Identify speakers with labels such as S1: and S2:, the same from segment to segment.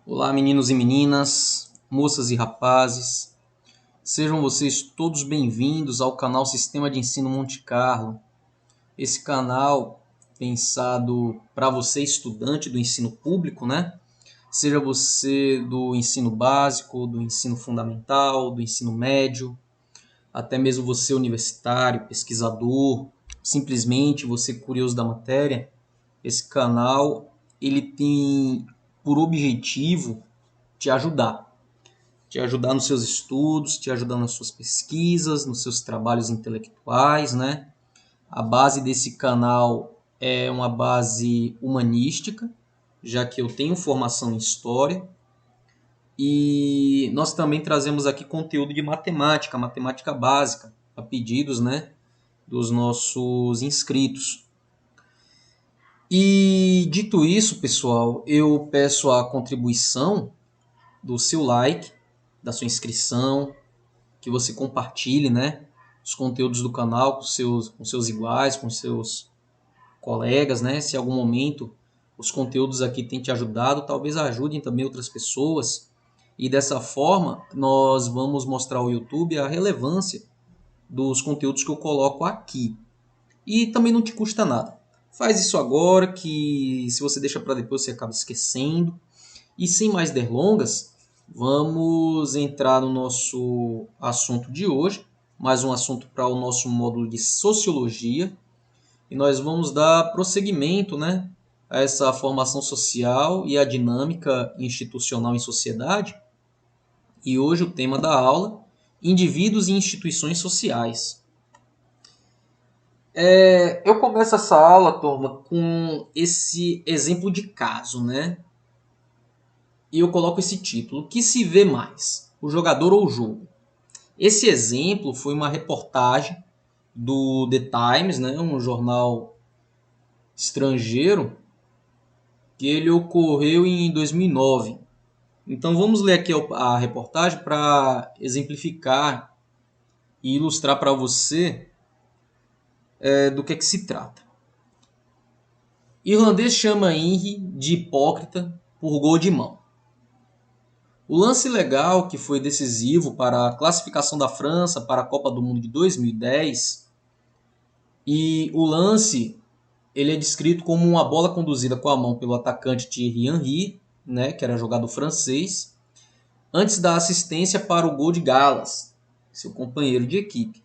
S1: Olá, meninos e meninas, moças e rapazes. Sejam vocês todos bem-vindos ao canal Sistema de Ensino Monte Carlo. Esse canal pensado para você, estudante do ensino público, né? Seja você do ensino básico, do ensino fundamental, do ensino médio, até mesmo você universitário, pesquisador, simplesmente você curioso da matéria. Esse canal ele tem por objetivo te ajudar nos seus estudos, te ajudar nas suas pesquisas, nos seus trabalhos intelectuais, né? A base desse canal é uma base humanística, já que eu tenho formação em história, e nós também trazemos aqui conteúdo de matemática, matemática básica, a pedidos, né, dos nossos inscritos. E dito isso, pessoal, eu peço a contribuição do seu like, da sua inscrição, que você compartilhe, né, os conteúdos do canal com seus iguais, com seus colegas, né? Se em algum momento os conteúdos aqui têm te ajudado, talvez ajudem também outras pessoas. E dessa forma, nós vamos mostrar ao YouTube a relevância dos conteúdos que eu coloco aqui. E também não te custa nada. Faz isso agora, que se você deixa para depois, você acaba esquecendo. E sem mais delongas, vamos entrar no nosso assunto de hoje, mais um assunto para o nosso módulo de Sociologia, e nós vamos dar prosseguimento, né, a essa formação social e a dinâmica institucional em sociedade. E hoje o tema da aula, indivíduos e instituições sociais. Eu começo essa aula, turma, com esse exemplo de caso, né? E eu coloco esse título: o que se vê mais, o jogador ou o jogo? Esse exemplo foi uma reportagem do The Times, né, um jornal estrangeiro, que ele ocorreu em 2009. Então vamos ler aqui a reportagem para exemplificar e ilustrar para você do que se trata. Irlandês chama Henry de hipócrita por gol de mão. O lance legal que foi decisivo para a classificação da França para a Copa do Mundo de 2010, e o lance ele é descrito como uma bola conduzida com a mão pelo atacante Thierry Henry, né, que era jogador francês, antes da assistência para o gol de Gallas, seu companheiro de equipe,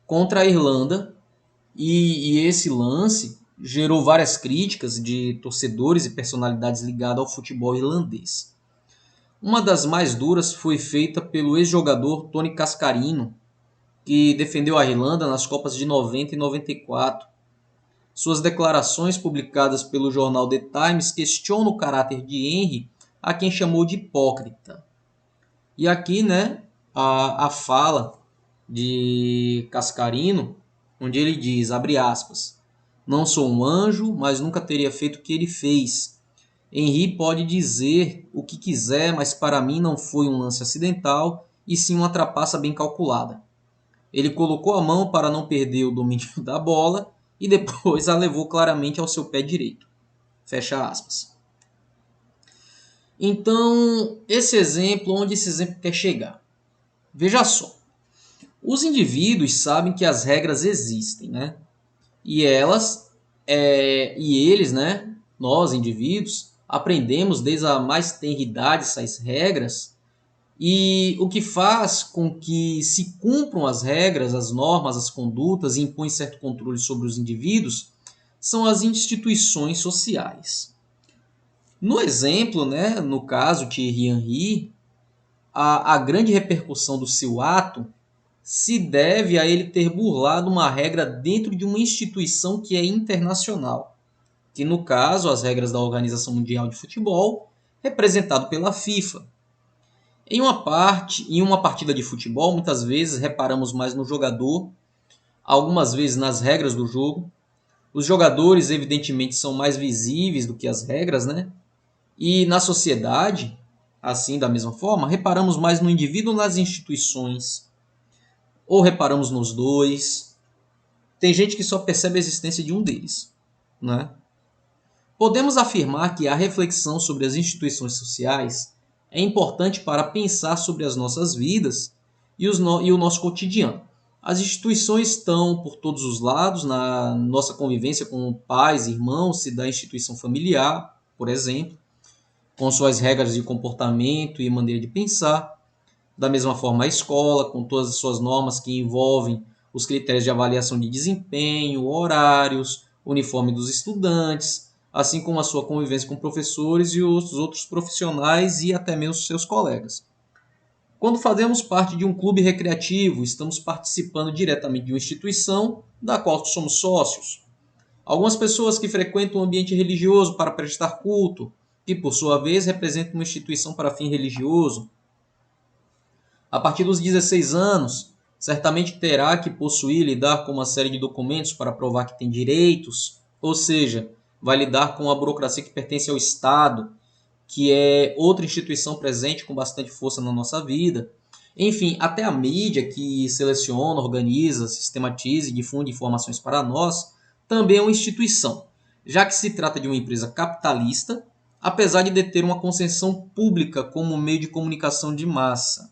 S1: contra a Irlanda. E esse lance gerou várias críticas de torcedores e personalidades ligadas ao futebol irlandês. Uma das mais duras foi feita pelo ex-jogador Tony Cascarino, que defendeu a Irlanda nas Copas de 90 e 94. Suas declarações publicadas pelo jornal The Times questionam o caráter de Henry, a quem chamou de hipócrita. E aqui, né, a fala de Cascarino, onde ele diz, abre aspas, não sou um anjo, mas nunca teria feito o que ele fez. Henry pode dizer o que quiser, mas para mim não foi um lance acidental, e sim uma trapaça bem calculada. Ele colocou a mão para não perder o domínio da bola e depois a levou claramente ao seu pé direito. Fecha aspas. Então, onde esse exemplo quer chegar? Veja só, os indivíduos sabem que as regras existem, né? E eles, né? Nós, indivíduos, aprendemos desde a mais tenra idade essas regras, e o que faz com que se cumpram as regras, as normas, as condutas e impõe certo controle sobre os indivíduos são as instituições sociais. No exemplo, né, no caso Thierry Henry, a grande repercussão do seu ato se deve a ele ter burlado uma regra dentro de uma instituição que é internacional, que no caso as regras da Organização Mundial de Futebol, representado pela FIFA. Em uma partida de futebol, muitas vezes reparamos mais no jogador, algumas vezes nas regras do jogo. Os jogadores, evidentemente, são mais visíveis do que as regras, né? E na sociedade, assim, da mesma forma, reparamos mais no indivíduo ou nas instituições, ou reparamos nos dois. Tem gente que só percebe a existência de um deles, né? Podemos afirmar que a reflexão sobre as instituições sociais é importante para pensar sobre as nossas vidas e o nosso cotidiano. As instituições estão por todos os lados, na nossa convivência com pais, irmãos, se da instituição familiar, por exemplo, com suas regras de comportamento e maneira de pensar. Da mesma forma, a escola, com todas as suas normas que envolvem os critérios de avaliação de desempenho, horários, uniforme dos estudantes, assim como a sua convivência com professores e os outros profissionais e até mesmo seus colegas. Quando fazemos parte de um clube recreativo, estamos participando diretamente de uma instituição da qual somos sócios. Algumas pessoas que frequentam um ambiente religioso para prestar culto, que por sua vez representam uma instituição para fim religioso. A partir dos 16 anos, certamente terá que possuir e lidar com uma série de documentos para provar que tem direitos, ou seja, vai lidar com a burocracia que pertence ao Estado, que é outra instituição presente com bastante força na nossa vida. Enfim, até a mídia que seleciona, organiza, sistematiza e difunde informações para nós também é uma instituição, já que se trata de uma empresa capitalista, apesar de deter uma concessão pública como meio de comunicação de massa.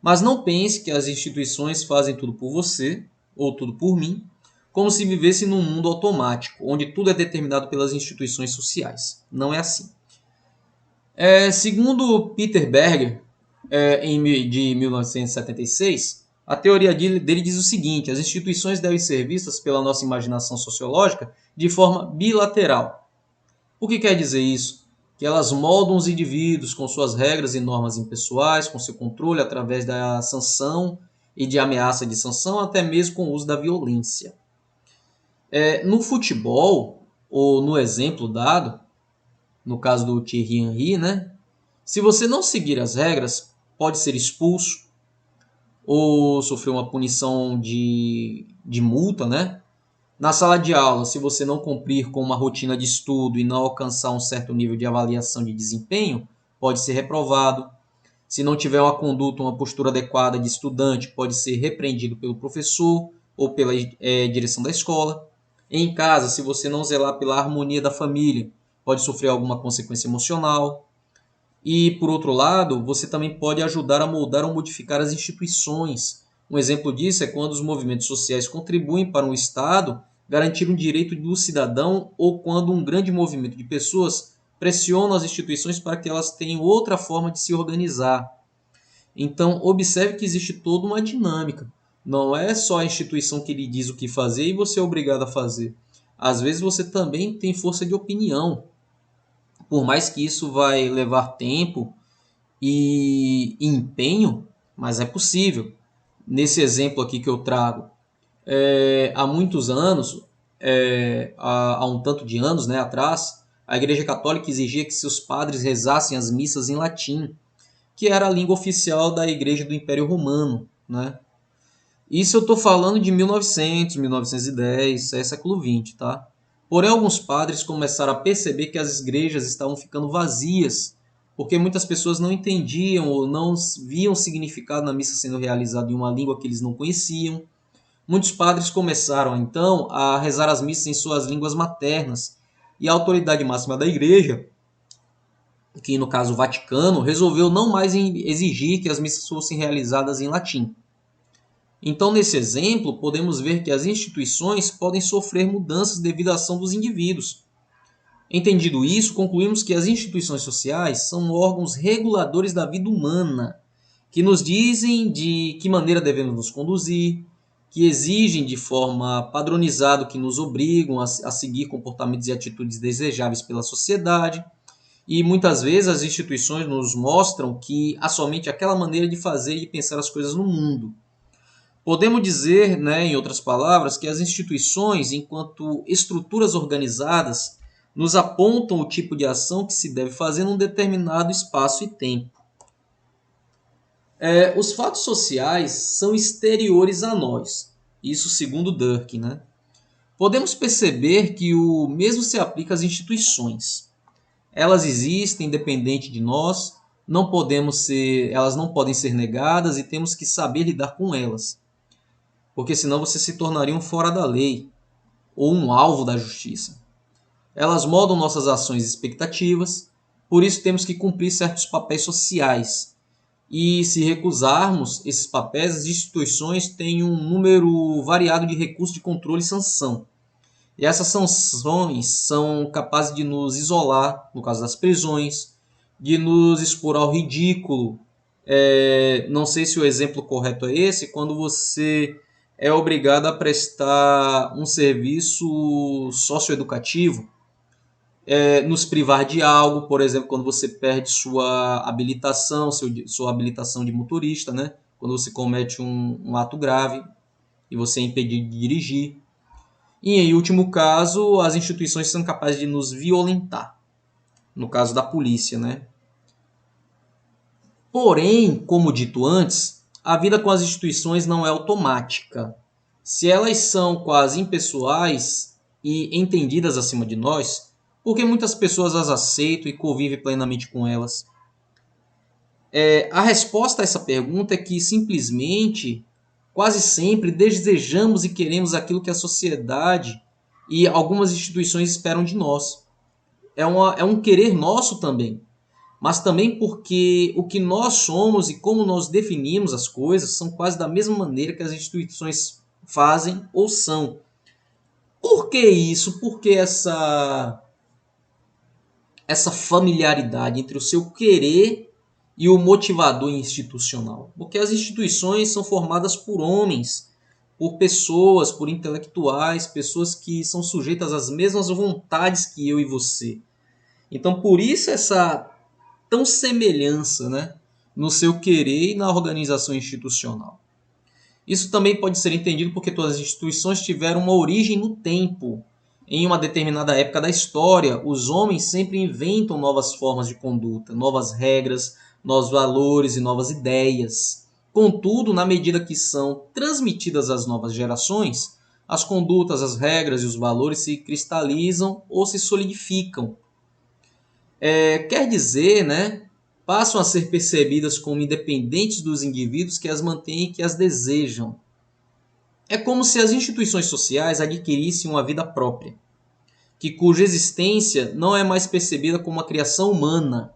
S1: Mas não pense que as instituições fazem tudo por você ou tudo por mim, como se vivesse num mundo automático, onde tudo é determinado pelas instituições sociais. Não é assim. Segundo Peter Berger, de 1976, a teoria dele diz o seguinte: as instituições devem ser vistas pela nossa imaginação sociológica de forma bilateral. O que quer dizer isso? Que elas moldam os indivíduos com suas regras e normas impessoais, com seu controle através da sanção e de ameaça de sanção, até mesmo com o uso da violência. No futebol, ou no exemplo dado, no caso do Thierry Henry, né? Se você não seguir as regras, pode ser expulso ou sofrer uma punição de multa, né? Na sala de aula, se você não cumprir com uma rotina de estudo e não alcançar um certo nível de avaliação de desempenho, pode ser reprovado. Se não tiver uma conduta, uma postura adequada de estudante, pode ser repreendido pelo professor ou pela direção da escola. Em casa, se você não zelar pela harmonia da família, pode sofrer alguma consequência emocional. E, por outro lado, você também pode ajudar a moldar ou modificar as instituições. Um exemplo disso é quando os movimentos sociais contribuem para um Estado garantir um direito do cidadão ou quando um grande movimento de pessoas pressiona as instituições para que elas tenham outra forma de se organizar. Então, observe que existe toda uma dinâmica. Não é só a instituição que lhe diz o que fazer e você é obrigado a fazer. Às vezes você também tem força de opinião. Por mais que isso vai levar tempo e empenho, mas é possível. Nesse exemplo aqui que eu trago, há muitos anos, há um tanto de anos, né, atrás, a Igreja Católica exigia que seus padres rezassem as missas em latim, que era a língua oficial da Igreja do Império Romano, né? Isso eu estou falando de 1900, 1910, século XX, tá? Porém, alguns padres começaram a perceber que as igrejas estavam ficando vazias, porque muitas pessoas não entendiam ou não viam significado na missa sendo realizada em uma língua que eles não conheciam. Muitos padres começaram, então, a rezar as missas em suas línguas maternas, e a autoridade máxima da igreja, que no caso o Vaticano, resolveu não mais exigir que as missas fossem realizadas em latim. Então, nesse exemplo, podemos ver que as instituições podem sofrer mudanças devido à ação dos indivíduos. Entendido isso, concluímos que as instituições sociais são órgãos reguladores da vida humana, que nos dizem de que maneira devemos nos conduzir, que exigem de forma padronizada, que nos obrigam a seguir comportamentos e atitudes desejáveis pela sociedade. E muitas vezes as instituições nos mostram que há somente aquela maneira de fazer e pensar as coisas no mundo. Podemos dizer, né, em outras palavras, que as instituições, enquanto estruturas organizadas, nos apontam o tipo de ação que se deve fazer num determinado espaço e tempo. Os fatos sociais são exteriores a nós, isso segundo Durkheim, né? Podemos perceber que o mesmo se aplica às instituições. Elas existem independente de nós, elas não podem ser negadas e temos que saber lidar com elas, porque senão você se tornaria um fora da lei ou um alvo da justiça. Elas moldam nossas ações e expectativas, por isso temos que cumprir certos papéis sociais. E se recusarmos esses papéis, as instituições têm um número variado de recursos de controle e sanção. E essas sanções são capazes de nos isolar, no caso das prisões, de nos expor ao ridículo. Não sei se o exemplo correto é esse, quando você é obrigado a prestar um serviço socioeducativo, nos privar de algo, por exemplo, quando você perde sua habilitação, sua habilitação de motorista, né? Quando você comete um ato grave e você é impedido de dirigir. E, em último caso, as instituições são capazes de nos violentar, no caso da polícia, né? Porém, como dito antes, a vida com as instituições não é automática. Se elas são quase impessoais e entendidas acima de nós, por que muitas pessoas as aceitam e convivem plenamente com elas? A resposta a essa pergunta é que simplesmente, quase sempre, desejamos e queremos aquilo que a sociedade e algumas instituições esperam de nós. É um querer nosso também, mas também porque o que nós somos e como nós definimos as coisas são quase da mesma maneira que as instituições fazem ou são. Por que isso? Por que essa familiaridade entre o seu querer e o motivador institucional? Porque as instituições são formadas por homens, por pessoas, por intelectuais, pessoas que são sujeitas às mesmas vontades que eu e você. Então, por isso essa tão semelhança, né, no seu querer e na organização institucional. Isso também pode ser entendido porque todas as instituições tiveram uma origem no tempo. Em uma determinada época da história, os homens sempre inventam novas formas de conduta, novas regras, novos valores e novas ideias. Contudo, na medida que são transmitidas às novas gerações, as condutas, as regras e os valores se cristalizam ou se solidificam. Quer dizer, né, passam a ser percebidas como independentes dos indivíduos que as mantêm e que as desejam. É como se as instituições sociais adquirissem uma vida própria, cuja existência não é mais percebida como uma criação humana.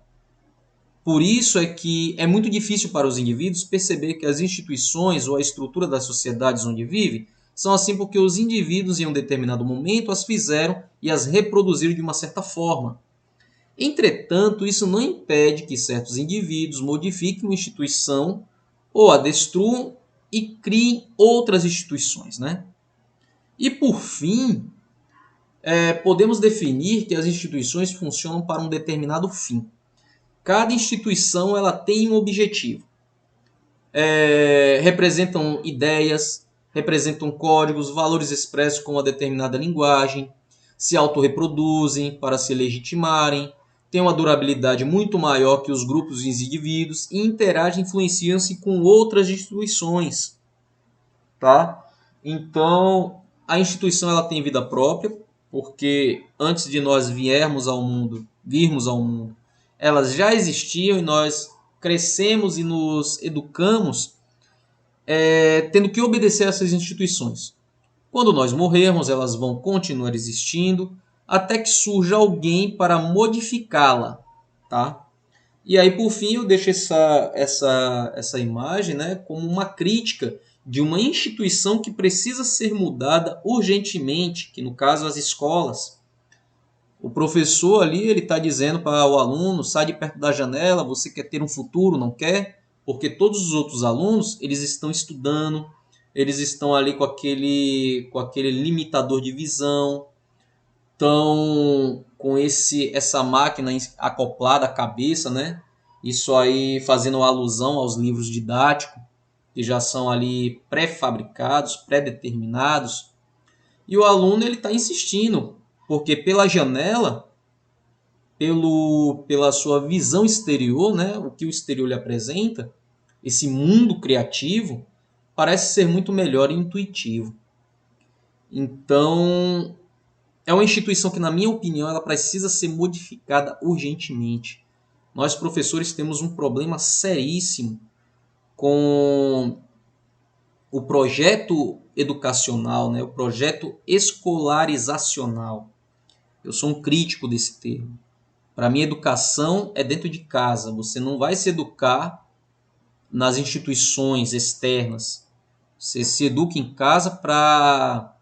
S1: Por isso é que é muito difícil para os indivíduos perceber que as instituições ou a estrutura das sociedades onde vivem são assim porque os indivíduos em um determinado momento as fizeram e as reproduziram de uma certa forma. Entretanto, isso não impede que certos indivíduos modifiquem uma instituição ou a destruam e criem outras instituições, né? E por fim, podemos definir que as instituições funcionam para um determinado fim. Cada instituição ela tem um objetivo. Representam ideias, representam códigos, valores expressos com uma determinada linguagem, se autorreproduzem para se legitimarem, têm uma durabilidade muito maior que os grupos e os indivíduos e interagem e influenciam-se com outras instituições. Tá? Então, a instituição ela tem vida própria, porque antes de nós virmos ao mundo, elas já existiam e nós crescemos e nos educamos tendo que obedecer a essas instituições. Quando nós morrermos, elas vão continuar existindo até que surja alguém para modificá-la, tá? E aí, por fim, eu deixo essa imagem, né, como uma crítica de uma instituição que precisa ser mudada urgentemente, que no caso as escolas. O professor ali ele está dizendo para o aluno, sai de perto da janela, você quer ter um futuro, não quer? Porque todos os outros alunos, eles estão estudando, eles estão ali com aquele limitador de visão, estão com essa máquina acoplada à cabeça, né? Isso aí fazendo alusão aos livros didáticos, que já são ali pré-fabricados, pré-determinados. E o aluno ele está insistindo, porque pela janela, pela sua visão exterior, né, o que o exterior lhe apresenta, esse mundo criativo, parece ser muito melhor e intuitivo. Então, é uma instituição que, na minha opinião, ela precisa ser modificada urgentemente. Nós, professores, temos um problema seríssimo com o projeto educacional, né, o projeto escolarizacional. Eu sou um crítico desse termo. Para mim, educação é dentro de casa. Você não vai se educar nas instituições externas. Você se educa em casa para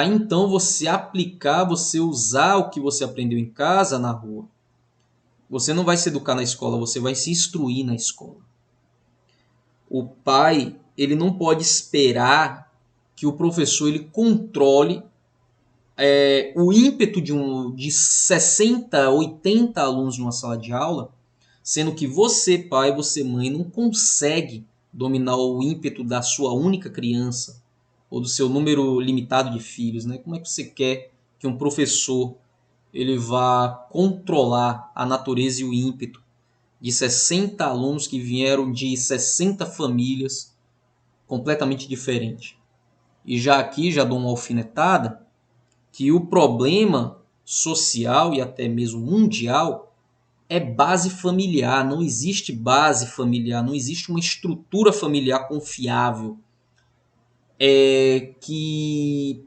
S1: então você aplicar, você usar o que você aprendeu em casa na rua. Você não vai se educar na escola, você vai se instruir na escola. O pai, ele não pode esperar que o professor ele controle o ímpeto de 60, 80 alunos numa sala de aula, sendo que você, pai, você, mãe, não consegue dominar o ímpeto da sua única criança ou do seu número limitado de filhos, né? Como é que você quer que um professor ele vá controlar a natureza e o ímpeto de 60 alunos que vieram de 60 famílias completamente diferentes? E já aqui, já dou uma alfinetada, que o problema social e até mesmo mundial é base familiar. Não existe base familiar, não existe uma estrutura familiar confiável que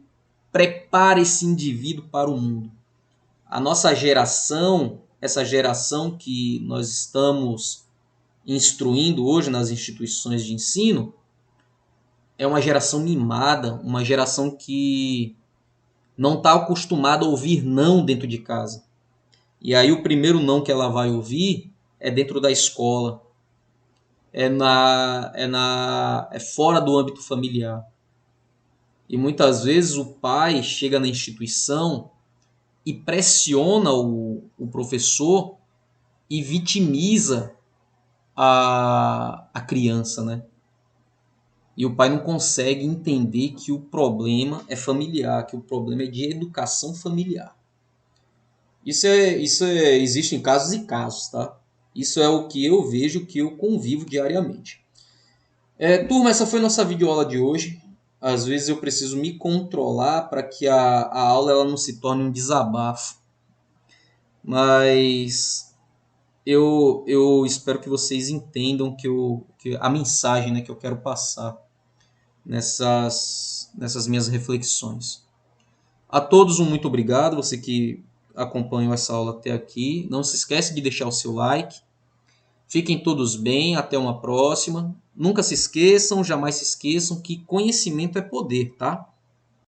S1: prepare esse indivíduo para o mundo. A nossa geração, essa geração que nós estamos instruindo hoje nas instituições de ensino, é uma geração mimada, uma geração que não está acostumada a ouvir não dentro de casa. E aí o primeiro não que ela vai ouvir é dentro da escola, é fora do âmbito familiar. E muitas vezes o pai chega na instituição e pressiona o professor e vitimiza a criança, né? E o pai não consegue entender que o problema é familiar, que o problema é de educação familiar. Existem casos e casos, tá? Isso é o que eu vejo, que eu convivo diariamente. Turma, essa foi nossa videoaula de hoje. Às vezes eu preciso me controlar para que a aula ela não se torne um desabafo. Mas eu espero que vocês entendam que a mensagem, né, que eu quero passar nessas minhas reflexões. A todos um muito obrigado, você que acompanhou essa aula até aqui. Não se esquece de deixar o seu like. Fiquem todos bem, até uma próxima. Nunca se esqueçam, jamais se esqueçam que conhecimento é poder, tá?